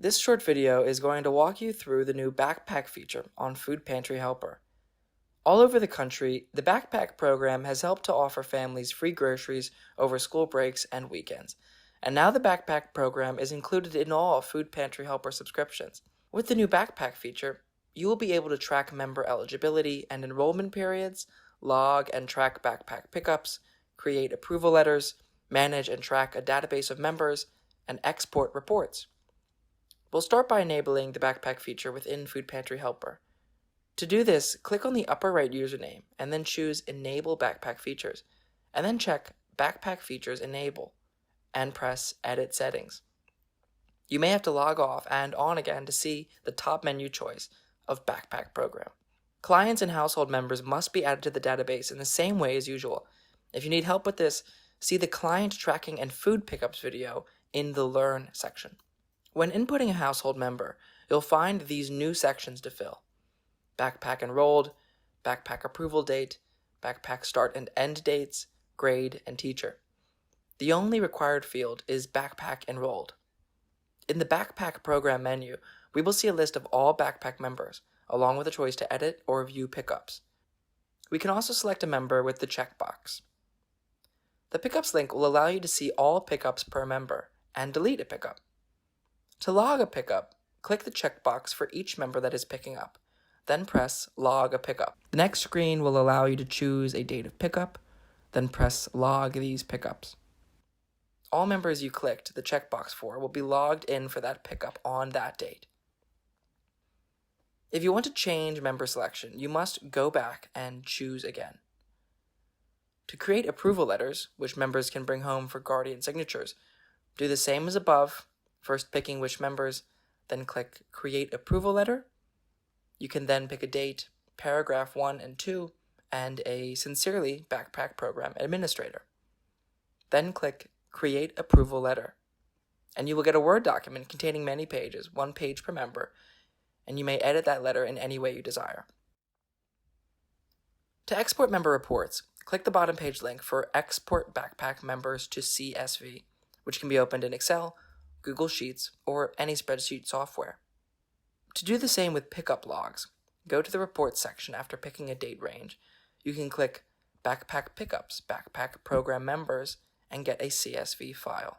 This short video is going to walk you through the new backpack feature on Food Pantry Helper. All over the country, the backpack program has helped to offer families free groceries over school breaks and weekends. And now the backpack program is included in all Food Pantry Helper subscriptions. With the new backpack feature, you will be able to track member eligibility and enrollment periods, log and track backpack pickups, create approval letters, manage and track a database of members, and export reports. We'll start by enabling the backpack feature within Food Pantry Helper. To do this, click on the upper right username and then choose Enable Backpack Features, and then check Backpack Features Enable and press Edit Settings. You may have to log off and on again to see the top menu choice of Backpack Program. Clients and household members must be added to the database in the same way as usual. If you need help with this, see the Client Tracking and Food Pickups video in the Learn section. When inputting a household member, you'll find these new sections to fill: backpack enrolled, backpack approval date, backpack start and end dates, grade, and teacher. The only required field is backpack enrolled. In the backpack program menu, we will see a list of all backpack members, along with a choice to edit or view pickups. We can also select a member with the checkbox. The pickups link will allow you to see all pickups per member and delete a pickup. To log a pickup, click the checkbox for each member that is picking up, then press Log a Pickup. The next screen will allow you to choose a date of pickup, then press Log these pickups. All members you clicked the checkbox for will be logged in for that pickup on that date. If you want to change member selection, you must go back and choose again. To create approval letters, which members can bring home for guardian signatures, do the same as above, first picking which members, then click Create Approval Letter. You can then pick a date, paragraph 1 and 2, and a Sincerely Backpack Program Administrator. Then click Create Approval Letter, and you will get a Word document containing many pages, 1 page per member, and you may edit that letter in any way you desire. To export member reports, click the bottom page link for Export Backpack Members to CSV, which can be opened in Excel, Google Sheets, or any spreadsheet software. To do the same with pickup logs, go to the Reports section after picking a date range. You can click Backpack Pickups, Backpack Program Members, and get a CSV file.